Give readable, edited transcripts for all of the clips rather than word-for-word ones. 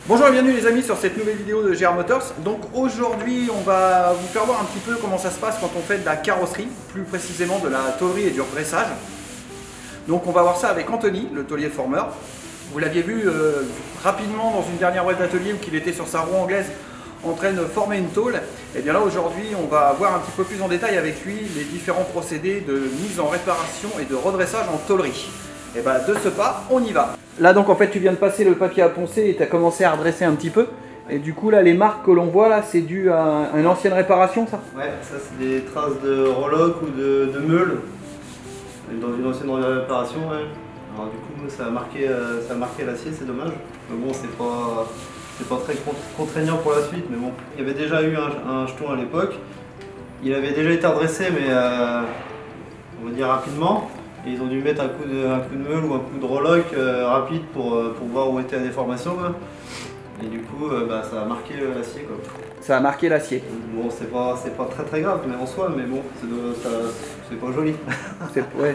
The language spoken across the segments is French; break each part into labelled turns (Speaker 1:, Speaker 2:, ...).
Speaker 1: Bonjour et bienvenue les amis sur cette nouvelle vidéo de GR Motors. Donc aujourd'hui on va vous faire voir un petit peu comment ça se passe quand on fait de la carrosserie, plus précisément de la tôlerie et du redressage. Donc on va voir ça avec Anthony, le tôlier formeur. Vous l'aviez vu rapidement dans une dernière web d'atelier où il était sur sa roue anglaise en train de former une tôle. Et bien là aujourd'hui on va voir un petit peu plus en détail avec lui les différents procédés de mise en réparation et de redressage en tôlerie. Et bien de ce pas, on y va. Là donc en fait tu viens de passer le papier à poncer et tu as commencé à redresser un petit peu. Et du coup là les marques que l'on voit là c'est dû à une ancienne réparation ça?
Speaker 2: Ouais, ça c'est des traces de reloc ou de meule dans une ancienne réparation. Ouais. Alors du coup ça a marqué l'acier, c'est dommage. Mais bon c'est pas très contraignant pour la suite. Mais bon, il y avait déjà eu un jeton à l'époque. Il avait déjà été redressé mais on va dire rapidement. Et ils ont dû mettre un coup de meule ou un coup de reloc rapide pour voir où était la déformation. Quoi. Et du coup, ça a marqué l'acier.
Speaker 1: Ça a marqué l'acier.
Speaker 2: Bon, c'est pas très grave, mais en soi, mais bon, c'est pas joli.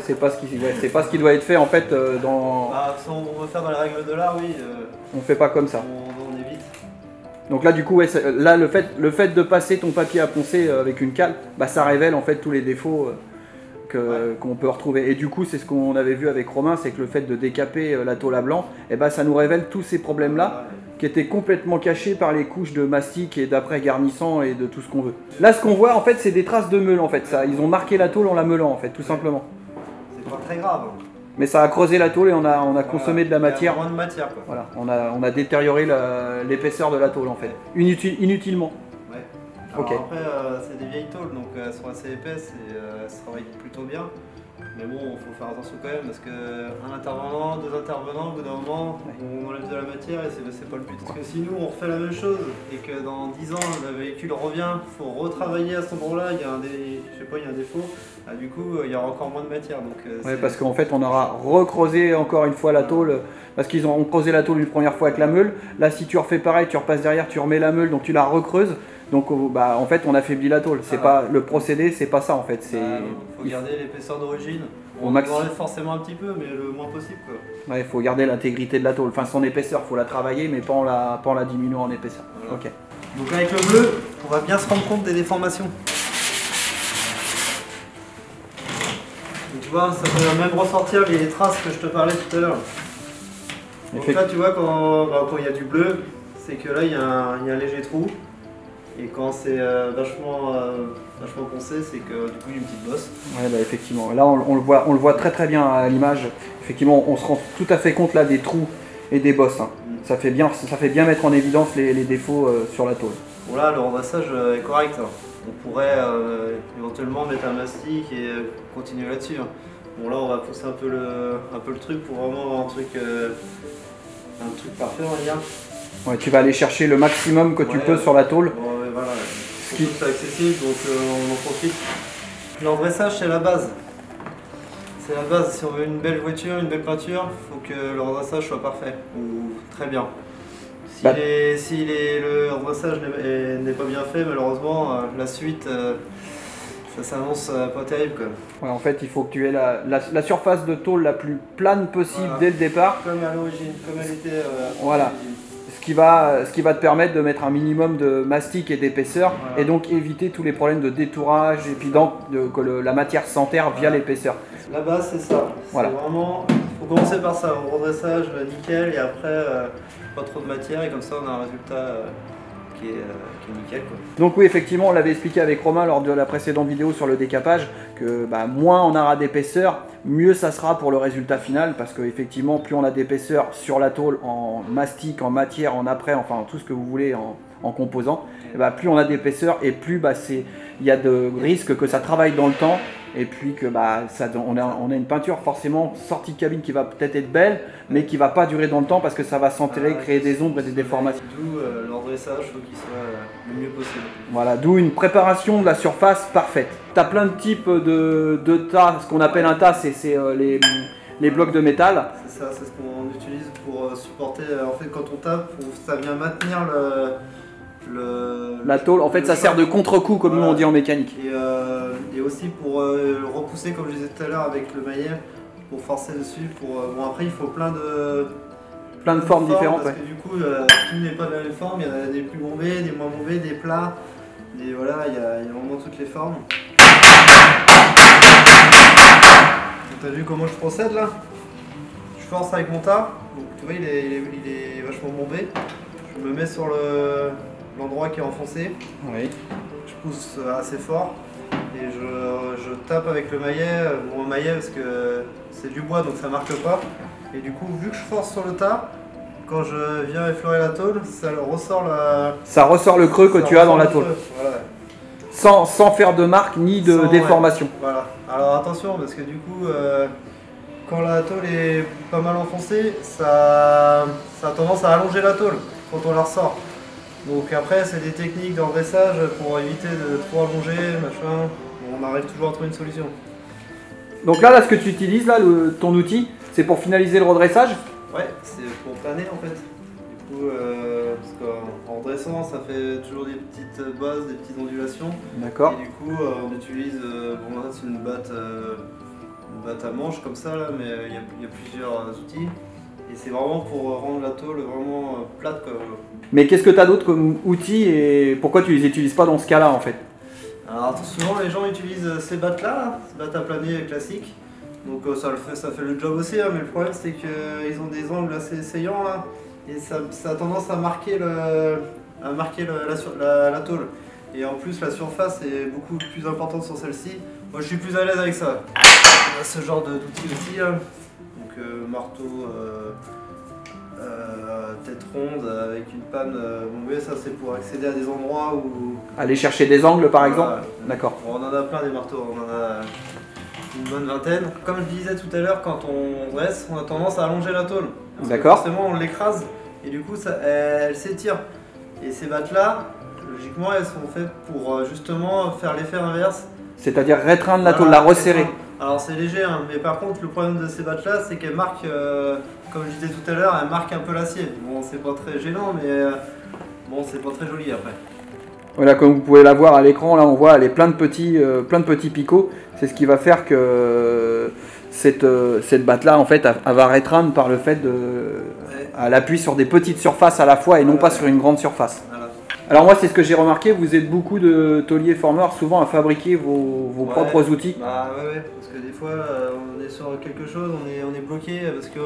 Speaker 1: C'est pas ce qui doit être fait en fait dans.
Speaker 2: Bah, si on veut faire dans les règles de l'art, oui.
Speaker 1: On fait pas comme ça.
Speaker 2: On évite.
Speaker 1: Donc là du coup, ouais, là le fait de passer ton papier à poncer avec une cale, bah, ça révèle en fait tous les défauts. Qu'on peut retrouver. Et du coup, c'est ce qu'on avait vu avec Romain, c'est que le fait de décaper la tôle à blanc, et ben, ça nous révèle tous ces problèmes-là qui étaient complètement cachés par les couches de mastic et d'après garnissant et de tout ce qu'on veut. Là, ce qu'on voit, en fait, c'est des traces de meule, en fait. Ça, ils ont marqué la tôle en la meulant, en fait, tout simplement.
Speaker 2: C'est pas très grave.
Speaker 1: Mais ça a creusé la tôle et on a consommé de la matière.
Speaker 2: Moins de matière, quoi.
Speaker 1: Voilà, on a détérioré l'épaisseur de la tôle, en fait. Inutilement.
Speaker 2: Alors okay. Après, c'est des vieilles tôles, donc elles sont assez épaisses et elles se travaillent plutôt bien. Mais bon, il faut faire attention quand même parce qu'un intervenant, deux intervenants, au bout d'un moment, on enlève de la matière et c'est pas le but. Parce que si nous, on refait la même chose et que dans 10 ans, le véhicule revient, il faut retravailler à cet endroit-là, il y a un défaut, du coup, il y aura encore moins de matière.
Speaker 1: Oui, parce qu'en fait, on aura recreusé encore une fois la tôle, parce qu'ils ont creusé la tôle une première fois avec la meule. Là, si tu refais pareil, tu repasses derrière, tu remets la meule, donc tu la recreuses. Donc bah, en fait on affaiblit la tôle, c'est pas le procédé, c'est pas ça en fait.
Speaker 2: Il faut garder l'épaisseur d'origine, on enlève forcément un petit peu mais le moins possible quoi.
Speaker 1: Ouais, il faut garder l'intégrité de la tôle, enfin son épaisseur, il faut la travailler mais pas en la diminuant en épaisseur. Voilà. Okay.
Speaker 2: Donc avec le bleu, on va bien se rendre compte des déformations. Donc, tu vois, ça peut même ressortir les traces que je te parlais tout à l'heure. Donc là tu vois quand il y a du bleu, c'est que là il y a un léger trou. Et quand c'est vachement poncé, c'est que du coup il y a une petite bosse.
Speaker 1: Ouais, bah, effectivement. Là on le voit très bien à l'image. Effectivement, on se rend tout à fait compte là des trous et des bosses. Hein. Ça fait bien mettre en évidence les défauts sur la tôle.
Speaker 2: Bon là, le redressage est correct. Hein. On pourrait éventuellement mettre un mastic et continuer là-dessus. Hein. Bon là, on va pousser un peu le truc pour vraiment avoir un truc parfait, on va dire.
Speaker 1: Ouais, tu vas aller chercher le maximum que tu peux sur la tôle.
Speaker 2: Voilà. C'est accessible, donc on en profite. Le redressage, c'est la base. C'est la base. Si on veut une belle voiture, une belle peinture, il faut que le redressage soit parfait ou très bien. Si le redressage n'est pas bien fait, malheureusement, la suite, ça s'annonce pas terrible. Quoi.
Speaker 1: Ouais, en fait, il faut que tu aies la surface de tôle la plus plane possible dès le départ.
Speaker 2: Comme à l'origine, comme elle était
Speaker 1: voilà. Ce qui va te permettre de mettre un minimum de mastic et d'épaisseur et donc éviter tous les problèmes de détourage et puis que la matière s'enterre via l'épaisseur.
Speaker 2: La base c'est ça, voilà. Vraiment, il faut commencer par ça, au redressage nickel et après pas trop de matière et comme ça on a un résultat qui est nickel. Quoi.
Speaker 1: Donc oui effectivement on l'avait expliqué avec Romain lors de la précédente vidéo sur le décapage que moins on aura d'épaisseur, mieux ça sera pour le résultat final parce que effectivement plus on a d'épaisseur sur la tôle en mastic, en matière, en apprêt, enfin tout ce que vous voulez en composant, plus on a d'épaisseur et plus il y a de risques que ça travaille dans le temps et puis que on a une peinture forcément sortie de cabine qui va peut-être être belle mais qui va pas durer dans le temps parce que ça va s'enterrer, créer des ombres et des déformations.
Speaker 2: D'où le redressage, il faut qu'il soit le mieux possible.
Speaker 1: Voilà, d'où une préparation de la surface parfaite. Tu as plein de types de tas, ce qu'on appelle un tas, c'est les blocs de métal.
Speaker 2: C'est ça, c'est ce qu'on utilise pour supporter, en fait quand on tape, ça vient maintenir
Speaker 1: la tôle, en fait ça sert de contre-coup comme nous on dit en mécanique.
Speaker 2: Et aussi pour le repousser comme je disais tout à l'heure avec le maillet, pour forcer dessus. Bon après il faut plein de
Speaker 1: Plein de formes différentes.
Speaker 2: Parce
Speaker 1: Ouais.
Speaker 2: que du coup, tout n'est pas de la même forme. Il y en a des plus bombés, des moins bombés, des plats. Voilà, il y a vraiment toutes les formes. Tu as vu comment je procède là? Je force avec mon tas. Donc, tu vois, il est vachement bombé. Je me mets sur l'endroit qui est enfoncé.
Speaker 1: Oui.
Speaker 2: Je pousse assez fort. Et je tape avec le maillet, mon maillet parce que c'est du bois donc ça marque pas. Et du coup, vu que je force sur le tas, quand je viens effleurer la tôle,
Speaker 1: Ça ressort le creux que tu as dans la tôle.
Speaker 2: Voilà.
Speaker 1: Sans faire de marque ni de déformation.
Speaker 2: Ouais. Voilà. Alors attention parce que du coup, quand la tôle est pas mal enfoncée, ça a tendance à allonger la tôle quand on la ressort. Donc après, c'est des techniques d'endressage pour éviter de trop allonger, machin. On arrive toujours à trouver une solution.
Speaker 1: Donc là, ce que tu utilises, là, ton outil, c'est pour finaliser le redressage?
Speaker 2: Ouais, c'est pour planer en fait. Du coup, parce qu'en dressant, ça fait toujours des petites bases, des petites ondulations.
Speaker 1: D'accord.
Speaker 2: Et du coup, on utilise, bon là c'est une batte à manche comme ça, là, mais il y a plusieurs outils. Et c'est vraiment pour rendre la tôle vraiment plate. Quoi.
Speaker 1: Mais qu'est-ce que tu as d'autre comme outils et pourquoi tu les utilises pas dans ce cas-là en fait?
Speaker 2: Alors souvent les gens utilisent ces battes-là, ces battes à planer classiques. Donc ça fait le job aussi, hein, mais le problème c'est qu'ils ont des angles assez saillants là. Et ça a tendance à marquer, la tôle. Et en plus la surface est beaucoup plus importante sur celle-ci. Moi je suis plus à l'aise avec ça. On a ce genre d'outils aussi. Là. Donc marteau, tête ronde avec une panne bombée, ça c'est pour accéder à des endroits où...
Speaker 1: Aller chercher des angles par exemple? D'accord.
Speaker 2: Bon, on en a plein des marteaux, on en a une bonne vingtaine. Comme je disais tout à l'heure, quand on dresse, on a tendance à allonger la tôle.
Speaker 1: D'accord.
Speaker 2: Forcément on l'écrase et du coup elle s'étire. Et ces battes là, logiquement elles sont faites pour justement faire l'effet inverse.
Speaker 1: C'est-à-dire restreindre la tôle, la resserrer.
Speaker 2: Alors c'est léger, hein, mais par contre le problème de ces battes là c'est qu'elles marquent, comme je disais tout à l'heure, elles marquent un peu l'acier. Bon c'est pas très gênant mais bon c'est pas très joli après.
Speaker 1: Voilà, comme vous pouvez la voir à l'écran, là on voit elle est plein de petits picots. C'est ce qui va faire que cette batte là en fait elle va restreindre par le fait elle appuie sur des petites surfaces à la fois et non pas sur une grande surface.
Speaker 2: Voilà.
Speaker 1: Alors moi c'est ce que j'ai remarqué, vous êtes beaucoup de tauliers formeurs souvent à fabriquer vos propres outils.
Speaker 2: Bah ouais, parce que des fois on est sur quelque chose, on est bloqué parce que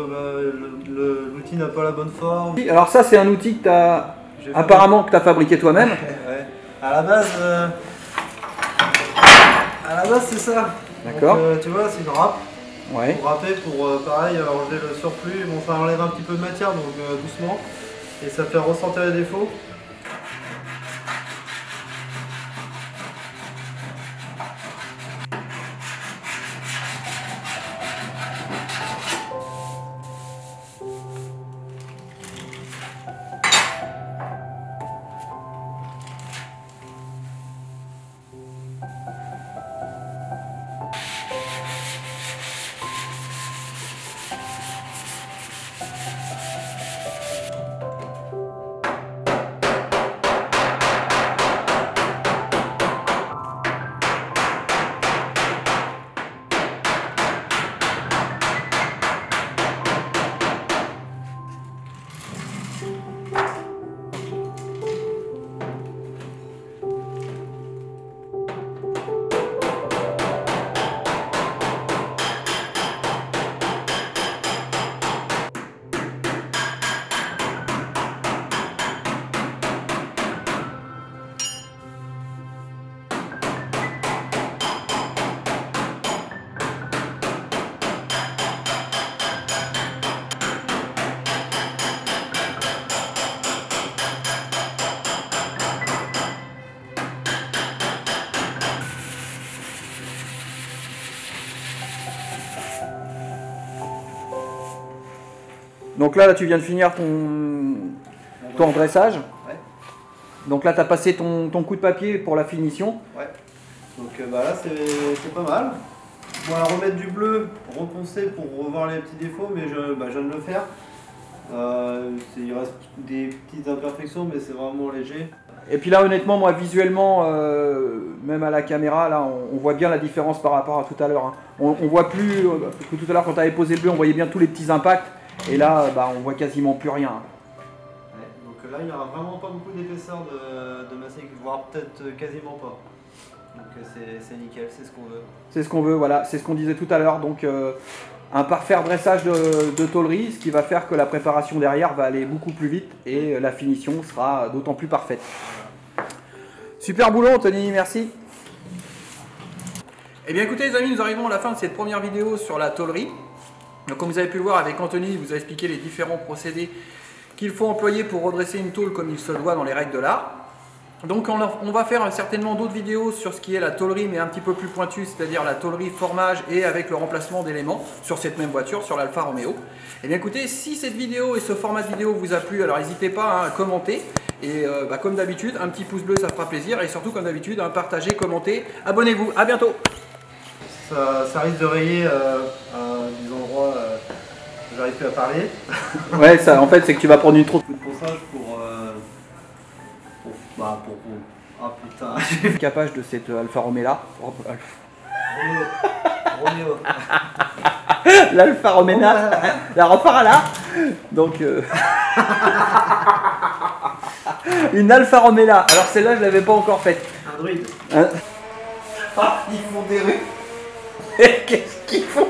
Speaker 2: l'outil n'a pas la bonne forme.
Speaker 1: Alors ça c'est un outil que tu as apparemment que tu as fabriqué toi-même.
Speaker 2: Ouais. À la base c'est ça.
Speaker 1: D'accord.
Speaker 2: Tu vois c'est une râpe.
Speaker 1: Ouais.
Speaker 2: Pour râper, pour pareil enlever le surplus. Bon ça enlève un petit peu de matière donc doucement. Et ça fait ressentir les défauts.
Speaker 1: Donc là tu viens de finir ton dressage.
Speaker 2: Ouais.
Speaker 1: Donc là tu as passé ton coup de papier pour la finition.
Speaker 2: Ouais. Donc là c'est pas mal. On va remettre du bleu, reponcer pour revoir les petits défauts, mais je viens de le faire. Il reste des petites imperfections, mais c'est vraiment léger.
Speaker 1: Et puis là honnêtement moi visuellement, même à la caméra, là on voit bien la différence par rapport à tout à l'heure. Hein. On voit plus que tout à l'heure quand tu avais posé le bleu, on voyait bien tous les petits impacts. Et là, bah, on voit quasiment plus rien.
Speaker 2: Ouais, donc là, il n'y aura vraiment pas beaucoup d'épaisseur de mastic, voire peut-être quasiment pas. Donc c'est nickel, c'est ce qu'on veut.
Speaker 1: C'est ce qu'on veut, voilà, c'est ce qu'on disait tout à l'heure. Donc un parfait dressage de tôlerie, ce qui va faire que la préparation derrière va aller beaucoup plus vite et la finition sera d'autant plus parfaite. Super boulot Anthony, merci. Eh bien écoutez les amis, nous arrivons à la fin de cette première vidéo sur la tôlerie. Donc comme vous avez pu le voir avec Anthony, il vous a expliqué les différents procédés qu'il faut employer pour redresser une tôle comme il se doit dans les règles de l'art. Donc on va faire certainement d'autres vidéos sur ce qui est la tôlerie mais un petit peu plus pointue, c'est-à-dire la tôlerie formage et avec le remplacement d'éléments sur cette même voiture, sur l'Alfa Romeo. Et bien écoutez, si cette vidéo et ce format de vidéo vous a plu, alors n'hésitez pas à commenter. Et comme d'habitude, un petit pouce bleu ça fera plaisir. Et surtout comme d'habitude, partagez, commentez, abonnez-vous. À bientôt.
Speaker 2: Ça risque de rayer à des endroits où j'arrive plus à parler.
Speaker 1: Ouais, ça en fait c'est que tu vas prendre une trop
Speaker 2: Coup de ponçage pour ah putain.
Speaker 1: le capage de cette Alfa Romeo.
Speaker 2: Romeo.
Speaker 1: L'Alfa Romeo, la repart là. Donc une Alfa Romeo. Alors celle-là je l'avais pas encore faite.
Speaker 2: Un druide.
Speaker 1: Ah, ils font des rues. Qu'est-ce qu'ils font?